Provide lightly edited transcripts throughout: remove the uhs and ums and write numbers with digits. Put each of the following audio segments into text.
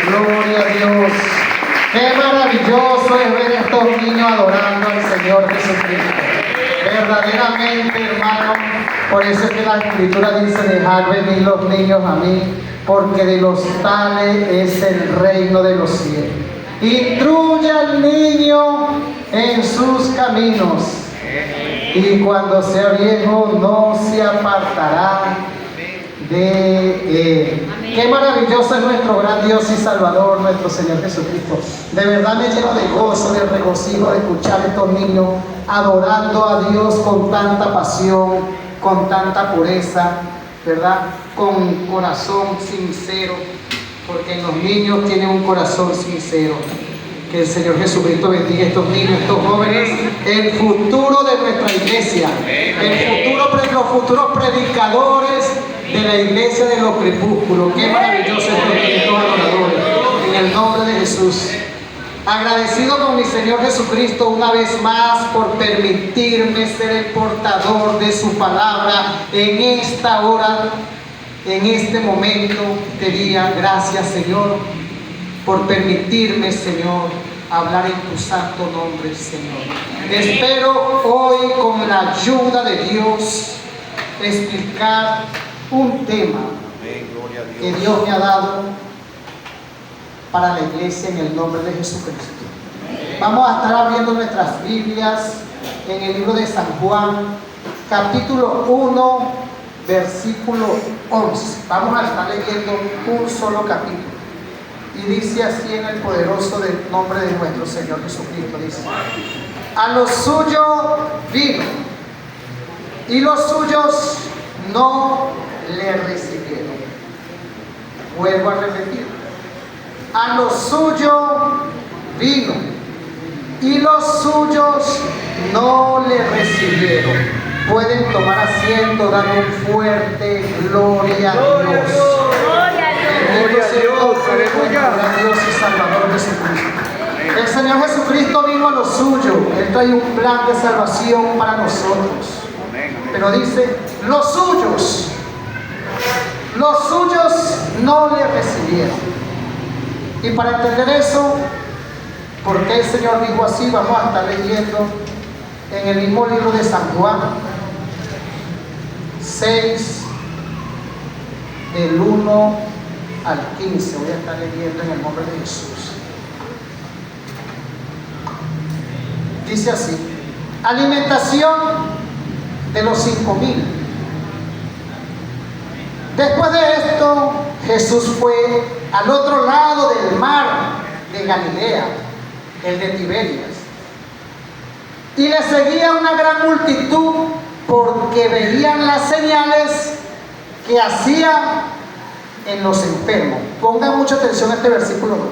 Gloria a Dios. Qué maravilloso es ver a estos niños adorando al Señor Jesucristo. Verdaderamente, hermano, por eso es que la Escritura dice: dejad venir los niños a mí, porque de los tales es el reino de los cielos. Instruye al niño en sus caminos, y cuando sea viejo no se apartará de él. Qué maravilloso es nuestro gran Dios y Salvador, nuestro Señor Jesucristo. De verdad me lleno de gozo, de regocijo de escuchar a estos niños adorando a Dios con tanta pasión, con tanta pureza, ¿verdad? Con corazón sincero, porque en los niños tienen un corazón sincero. Que el Señor Jesucristo bendiga a estos niños, estos jóvenes, el futuro de nuestra iglesia, los futuros predicadores de la iglesia de los crepúsculos. Qué maravilloso es estos adoradores, en el nombre de Jesús. Agradecido con mi Señor Jesucristo una vez más por permitirme ser el portador de su palabra en esta hora, en este momento. Te diga gracias, Señor, por permitirme, Señor, hablar en tu santo nombre, Señor. Espero hoy, con la ayuda de Dios, explicar un tema que Dios me ha dado para la iglesia en el nombre de Jesucristo. Vamos a estar abriendo nuestras Biblias en el libro de San Juan, capítulo 1, versículo 11. Vamos a estar leyendo un solo capítulo. Y dice así en el poderoso del nombre de nuestro Señor Jesucristo. Dice: a los suyos vino, y los suyos no le recibieron. Vuelvo a repetir: a los suyos vino, y los suyos no le recibieron. Pueden tomar asiento, dar un fuerte gloria a Dios. Dios y Salvador Jesucristo. El Señor Jesucristo vino a lo suyo. Él trae un plan de salvación para nosotros. Pero dice: los suyos no le recibieron. Y para entender eso, ¿por qué el Señor dijo así? Vamos a estar leyendo en el mismo libro de San Juan 6, del 1 al 15. Voy a estar leyendo en el nombre de Jesús. Dice así: alimentación de los 5,000. Después de esto, Jesús fue al otro lado del mar de Galilea, el de Tiberias, y le seguía una gran multitud, porque veían las señales que hacía en los enfermos. Pongan mucha atención a este versículo 2.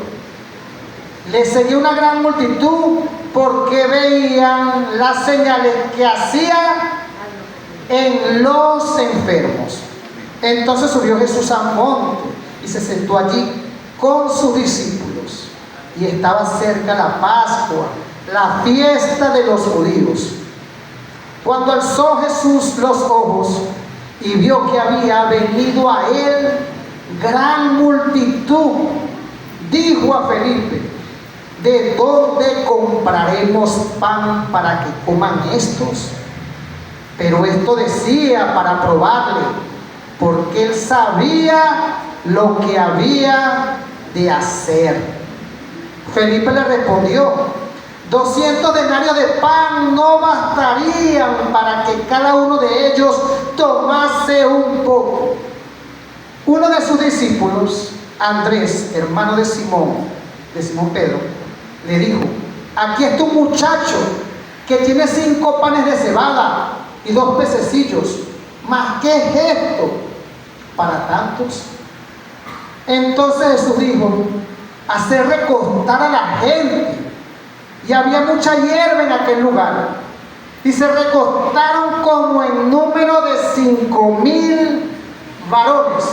Le seguía una gran multitud porque veían las señales que hacía en los enfermos. Entonces subió Jesús al monte y se sentó allí con sus discípulos. Y estaba cerca la Pascua, la fiesta de los judíos. Cuando alzó Jesús los ojos y vio que había venido a él gran multitud, dijo a Felipe: ¿de dónde compraremos pan para que coman estos? Pero esto decía para probarle, porque él sabía lo que había de hacer. Felipe le respondió: 200 denarios de pan no bastarían para que cada uno de ellos tomase un poco. Uno de sus discípulos, Andrés, hermano de Simón Pedro, le dijo: aquí está un muchacho que tiene 5 panes de cebada y 2 pececillos, ¿mas qué es esto para tantos? Entonces Jesús dijo: hacer recostar a la gente. Y había mucha hierba en aquel lugar, y se recostaron como en número de 5,000 varones.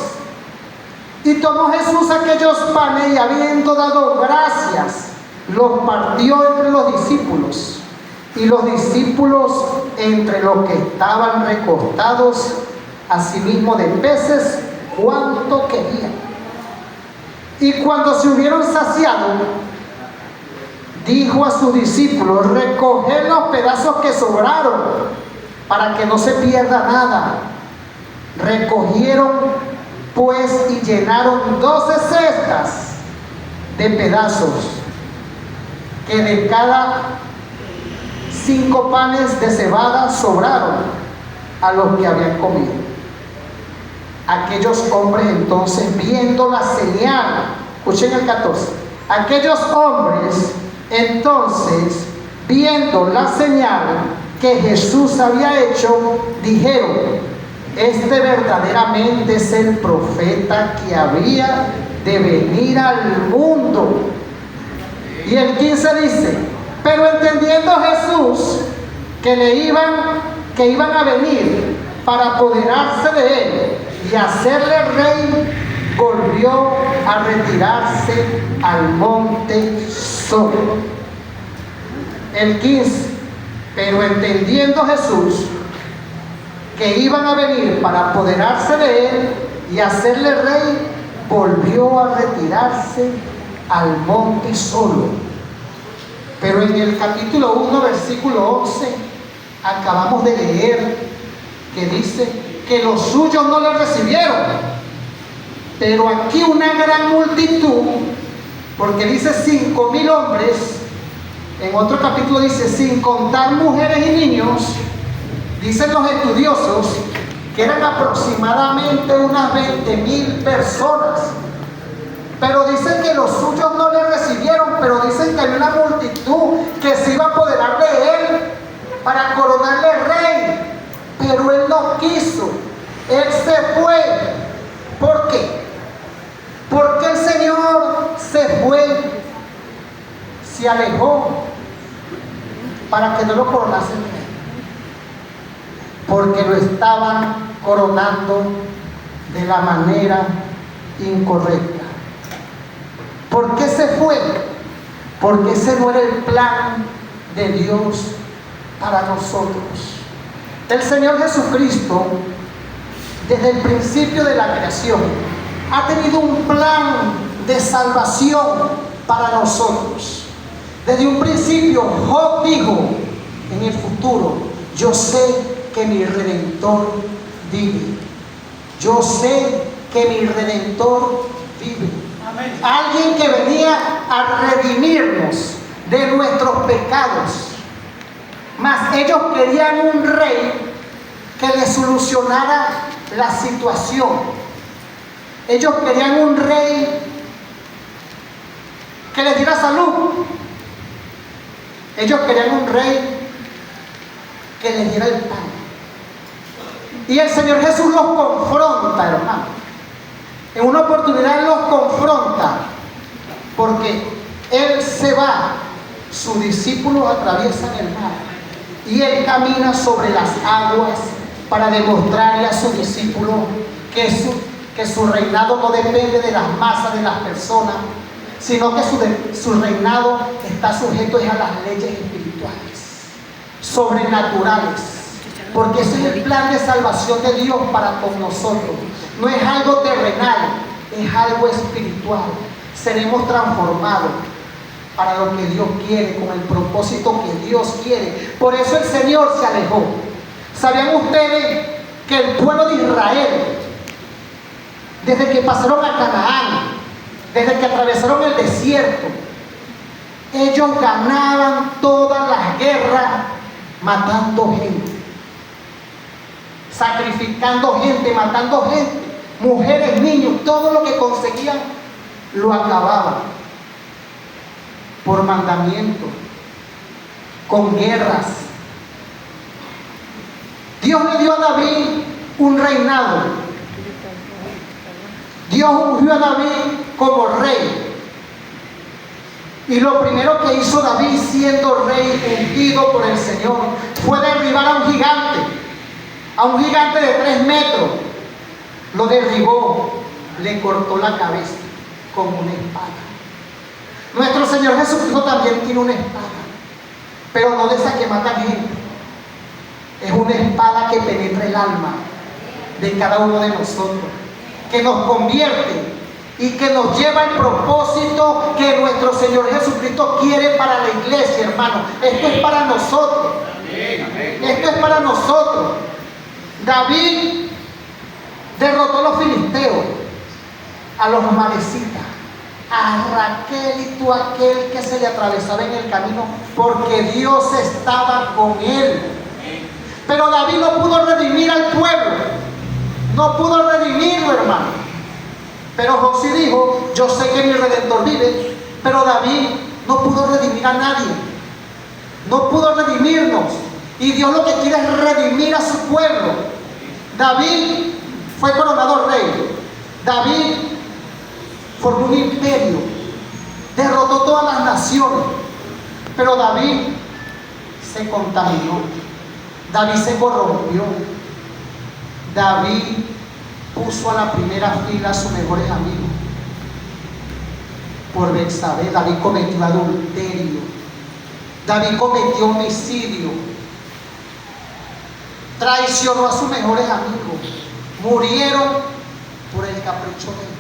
Y tomó Jesús aquellos panes, y habiendo dado gracias, los partió entre los discípulos, y los discípulos entre los que estaban recostados, asimismo de peces, cuanto querían. Y cuando se hubieron saciado, dijo a sus discípulos: recoged los pedazos que sobraron, para que no se pierda nada. Recogieron pues y llenaron 12 cestas de pedazos, que de cada 5 panes de cebada sobraron a los que habían comido. Aquellos hombres entonces, viendo la señal, escuchen el 14, aquellos hombres entonces, viendo la señal que Jesús había hecho, dijeron: este verdaderamente es el profeta que había de venir al mundo. Y el 15 dice: pero entendiendo Jesús que iban a venir para apoderarse de él y hacerle rey, volvió a retirarse al monte solo. El 15: pero entendiendo Jesús que iban a venir para apoderarse de él y hacerle rey, volvió a retirarse al monte solo. Pero en el capítulo 1, versículo 11, acabamos de leer que dice que los suyos no le recibieron. Pero aquí una gran multitud, porque dice 5,000 hombres, en otro capítulo dice sin contar mujeres y niños, dicen los estudiosos que eran aproximadamente unas 20,000 personas. Pero dicen que los suyos no le recibieron, pero dicen que hay una multitud que se iba a apoderar de él para coronarle rey. Pero él no quiso, él se fue. ¿Por qué? Porque el Señor se fue, se alejó para que no lo coronasen. Porque lo estaban coronando de la manera incorrecta. ¿Por qué se fue? Porque ese no era el plan de Dios para nosotros. El Señor Jesucristo, desde el principio de la creación, ha tenido un plan de salvación para nosotros. Desde un principio, Job dijo en el futuro: yo sé que mi Redentor vive. Yo sé que mi Redentor vive. Amén. Alguien que venía a redimirnos de nuestros pecados. Mas ellos querían un rey que les solucionara la situación. Ellos querían un rey que les diera salud. Ellos querían un rey que les diera el pan. Y el Señor Jesús los confronta, hermano. En una oportunidad los confronta, porque Él se va, sus discípulos atraviesan el mar y Él camina sobre las aguas para demostrarle a sus discípulos que su reinado no depende de las masas de las personas, sino que su reinado está sujeto a las leyes espirituales, sobrenaturales, porque ese es el plan de salvación de Dios para con nosotros. No es algo terrenal, es algo espiritual. Seremos transformados para lo que Dios quiere, con el propósito que Dios quiere. Por eso el Señor se alejó. ¿Sabían ustedes que el pueblo de Israel, desde que pasaron a Canaán, desde que atravesaron el desierto, ellos ganaban todas las guerras matando gente, sacrificando gente, matando gente, mujeres, niños, todo lo que conseguían lo acababan por mandamiento, con guerras. Dios le dio a David un reinado. Dios ungió a David como rey. Y lo primero que hizo David, siendo rey ungido por el Señor, fue derribar a un gigante de 3 metros. Lo derribó, le cortó la cabeza con una espada. Nuestro Señor Jesucristo también tiene una espada, pero no de esa que mata gente. Es una espada que penetra el alma de cada uno de nosotros, que nos convierte y que nos lleva al propósito que nuestro Señor Jesucristo quiere para la iglesia, hermano. Esto es para nosotros. Esto es para nosotros. David derrotó a los filisteos, a los amalecitas, a Raquel y todo aquel que se le atravesaba en el camino, porque Dios estaba con él. Pero David no pudo redimir al pueblo, no pudo redimirlo, hermano. Pero José dijo: yo sé que mi Redentor vive. Pero David no pudo redimir a nadie, no pudo redimirnos. Y Dios lo que quiere es redimir a su pueblo. David fue coronado rey. David formó un imperio, derrotó todas las naciones. Pero David se contaminó, David se corrompió. David puso a la primera fila a sus mejores amigos por Betsabé. David cometió adulterio, David cometió homicidio, traicionó a sus mejores amigos, murieron por el capricho de él.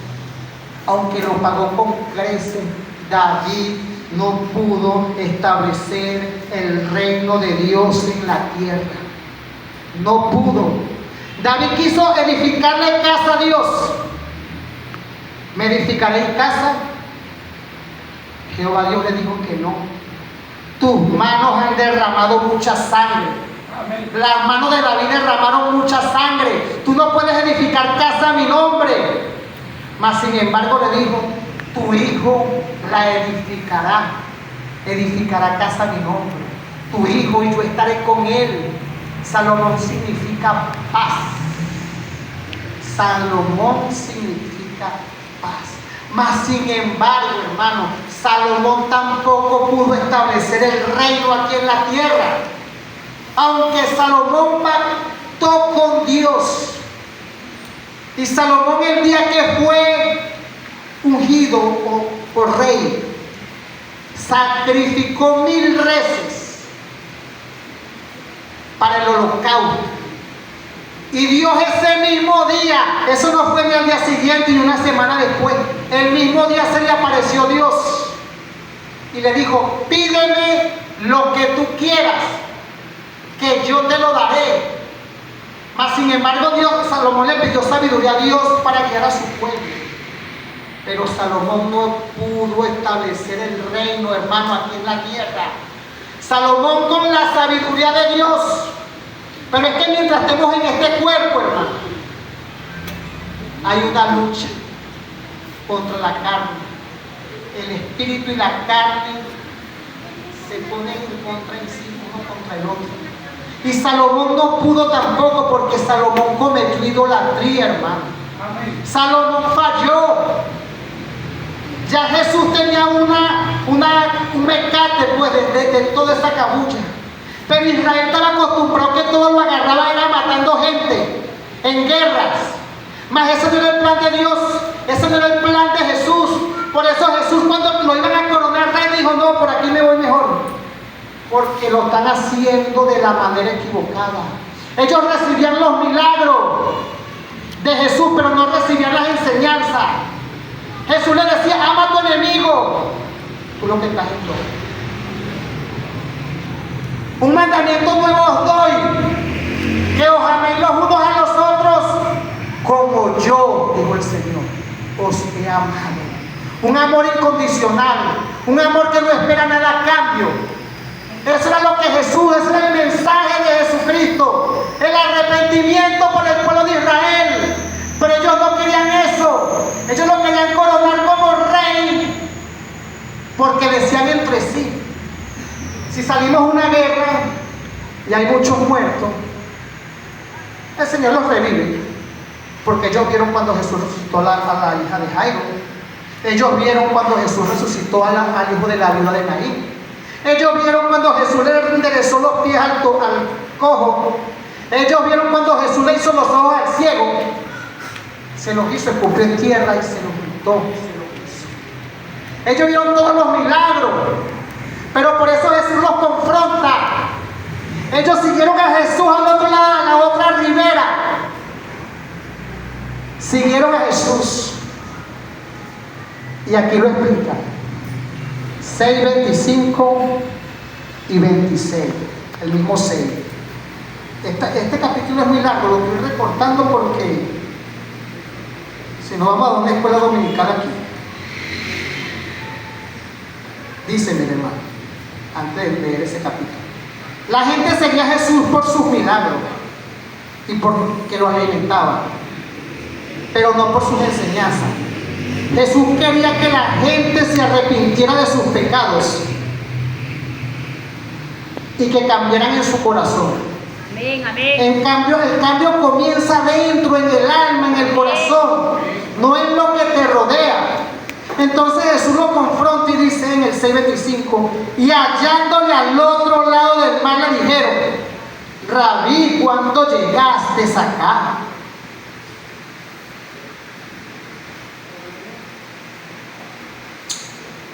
Aunque lo pagó con creces, David no pudo establecer el reino de Dios en la tierra. No pudo. David quiso edificarle casa a Dios. ¿Me edificaréis casa? Jehová Dios le dijo que no. Tus manos han derramado mucha sangre. Las manos de David derramaron mucha sangre. Tú no puedes edificar casa a mi nombre. Mas sin embargo le dijo: tu hijo la edificará casa a mi nombre. Tu hijo y yo estaré con él. Salomón significa paz. Salomón significa paz. Mas sin embargo, hermano, Salomón tampoco pudo establecer el reino aquí en la tierra. Aunque Salomón pactó con Dios. Y Salomón, el día que fue ungido por rey, sacrificó 1000 reses para el holocausto. Y Dios ese mismo día, eso no fue ni al día siguiente ni una semana después, el mismo día se le apareció Dios y le dijo: pídeme lo que tú quieras, que yo te lo daré. Mas sin embargo Salomón le pidió sabiduría a Dios para guiar a su pueblo. Pero Salomón no pudo establecer el reino, hermano, aquí en la tierra. Salomón con la sabiduría de Dios. Pero es que mientras estemos en este cuerpo, hermano, hay una lucha contra la carne. El espíritu y la carne se ponen en contra en sí, uno contra el otro. Y Salomón no pudo tampoco, porque Salomón cometió idolatría, hermano. Salomón falló. Ya Jesús tenía un mecate pues de toda esa cabulla. Pero Israel estaba acostumbrado que todo lo agarraba era matando gente en guerras. Mas ese no era el plan de Dios, ese no era el plan de Jesús. Por eso Jesús, cuando lo iban a coronar rey, dijo: no, por aquí me voy mejor. Porque lo están haciendo de la manera equivocada. Ellos recibían los milagros de Jesús, pero no recibían las enseñanzas. Jesús le decía: ama a tu enemigo. Tú lo que estás haciendo. Un mandamiento nuevo os doy, que os améis los unos a los otros como yo, dijo el Señor, os he amado. Un amor incondicional, un amor que no espera nada a cambio. Eso era lo que Jesús, ese era el mensaje de Jesucristo, el arrepentimiento por el pueblo de Israel. Pero ellos no querían eso, ellos lo querían coronar como rey, porque decían entre sí: si salimos a una guerra y hay muchos muertos, el Señor los revive. Porque ellos vieron cuando Jesús resucitó a la hija de Jairo. Ellos vieron cuando Jesús resucitó al hijo de la viuda de Naín. Ellos vieron cuando Jesús le enderezó los pies al cojo. Ellos vieron cuando Jesús le hizo los ojos al ciego. Se los hizo, escupió en tierra y se los quitó. Ellos vieron todos los milagros. Pero por eso Jesús los confronta. Ellos siguieron a Jesús al otro lado, a la otra ribera. Siguieron a Jesús. Y aquí lo explica. 6, 25 y 26. El mismo 6. Este capítulo es muy largo, lo estoy recortando porque si no vamos a dar una escuela dominical aquí. Dice, mi hermano, antes de leer ese capítulo. La gente seguía a Jesús por sus milagros y porque los alimentaba, pero no por sus enseñanzas. Jesús quería que la gente se arrepintiera de sus pecados y que cambiaran en su corazón. Amén, amén. El cambio comienza dentro, en el alma, en el corazón, no en lo que te rodea. Entonces Jesús lo confronta y dice en el 6:25, y hallándole al otro lado del mar le dijeron: Rabí, ¿cuándo llegaste acá?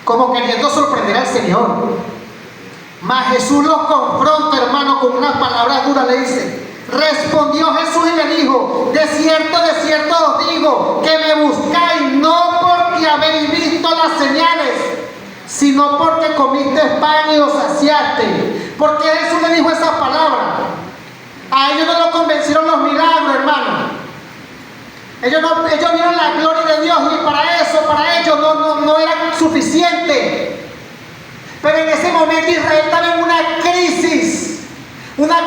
Como queriendo sorprender al Señor. Mas Jesús los confronta, hermano, con unas palabras duras. Le dice: respondió Jesús y le dijo: de cierto os digo, que me buscáis no porque habéis visto las señales, sino porque comiste pan y os saciaste. ¿Por qué Jesús le dijo esa palabra? A ellos no lo convencieron los milagros, hermano. Ellos vieron la gloria de Dios y para ellos no era suficiente. Pero en ese momento Israel estaba en una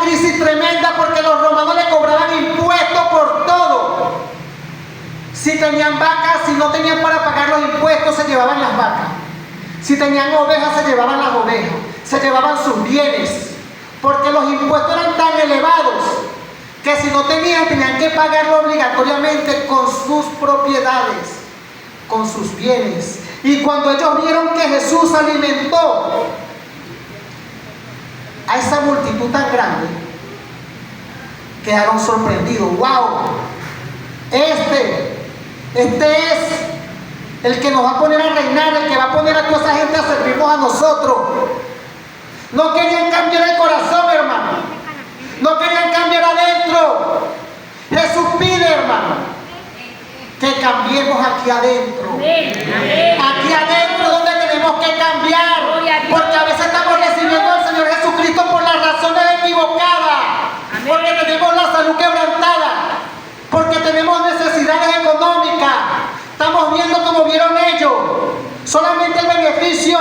crisis tremenda, porque los romanos le cobraban impuestos por todo. Si tenían vacas, si no tenían para pagar los impuestos, se llevaban las vacas. Si tenían ovejas, se llevaban las ovejas, se llevaban sus bienes, porque los impuestos eran tan elevados que si no tenían que pagarlo obligatoriamente con sus propiedades, con sus bienes. Y cuando ellos vieron que Jesús alimentó a esa multitud tan grande, quedaron sorprendidos. ¡Wow! Este es el que nos va a poner a reinar, el que va a poner a toda esa gente a servirnos a nosotros. No querían cambiar el corazón, hermano. No querían cambiar adentro. Jesús pide, hermano, que cambiemos aquí adentro. Aquí adentro donde tenemos que cambiar, porque a veces estamos recibiendo al Señor Jesucristo por las razones equivocadas, porque tenemos la salud quebrantada, porque tenemos necesidades económicas. Estamos viendo como vieron ellos solamente el beneficio,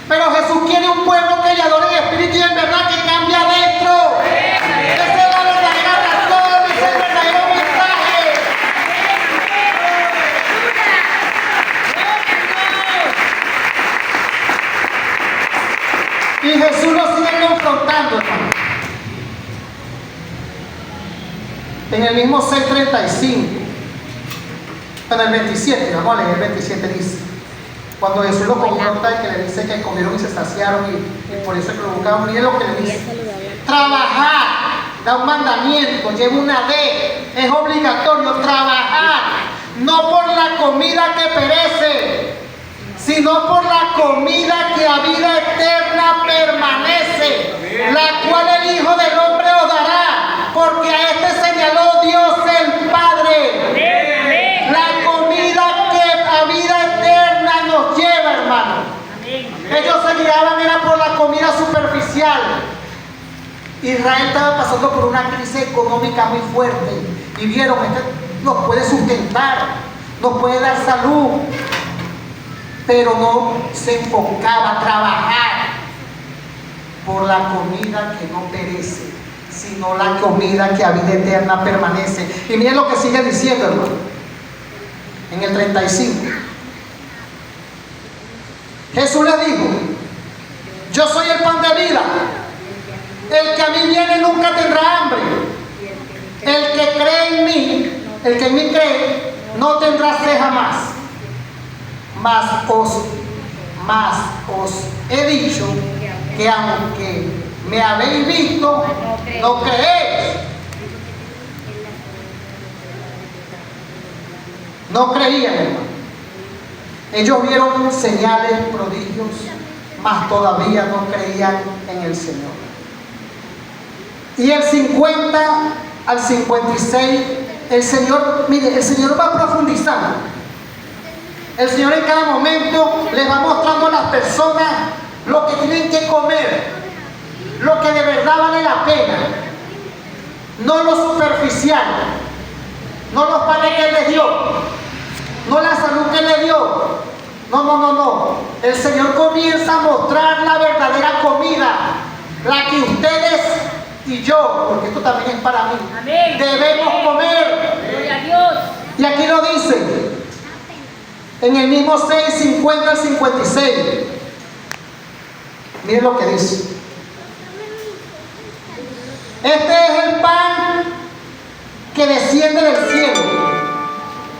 pero Jesús quiere un pueblo que le adore en espíritu y en verdad, que cambie adentro. Esa es la verdadera razón, ese es el verdadero mensaje. Y Jesús nos sigue confrontando, hermano. En el mismo 6:35, en el 27, vamos a leer el 27, dice: cuando Jesús lo confronta y que le dice que comieron y se saciaron y por eso es que lo buscaban, miren lo que le dice: trabajar, da un mandamiento, lleva una D, es obligatorio trabajar, no por la comida que perece, sino por la comida que a vida eterna permanece, la cual el Hijo del Hombre os dará, porque a este señaló Dios el Padre. La comida que a vida eterna nos lleva, hermano. Ellos se guiaban era por la comida superficial. Israel estaba pasando por una crisis económica muy fuerte y vieron: este nos puede sustentar, nos puede dar salud, pero no se enfocaba a trabajar por la comida que no perece, sino la comida que a vida eterna permanece. Y miren lo que sigue diciendo, hermano, en el 35. Jesús le dijo: yo soy el pan de vida, el que a mí viene nunca tendrá hambre, el que cree en mí, el que en mí cree, no tendrá sed jamás. Mas os he dicho que aunque me habéis visto, no creéis. No creían, hermano. Ellos vieron señales, prodigios, mas todavía no creían en el Señor. Y el 50 al 56, el Señor, mire, el Señor va profundizando. El Señor en cada momento les va mostrando a las personas lo que tienen que comer, lo que de verdad vale la pena, no lo superficial, no los panes que Él les dio, no la salud que Él les dio. No. El Señor comienza a mostrar la verdadera comida, la que ustedes y yo, porque esto también es para mí, amén, debemos comer. Gloria a Dios. Y aquí lo dice, en el mismo 6, 50 al 56. Miren lo que dice. Este es el pan que desciende del cielo,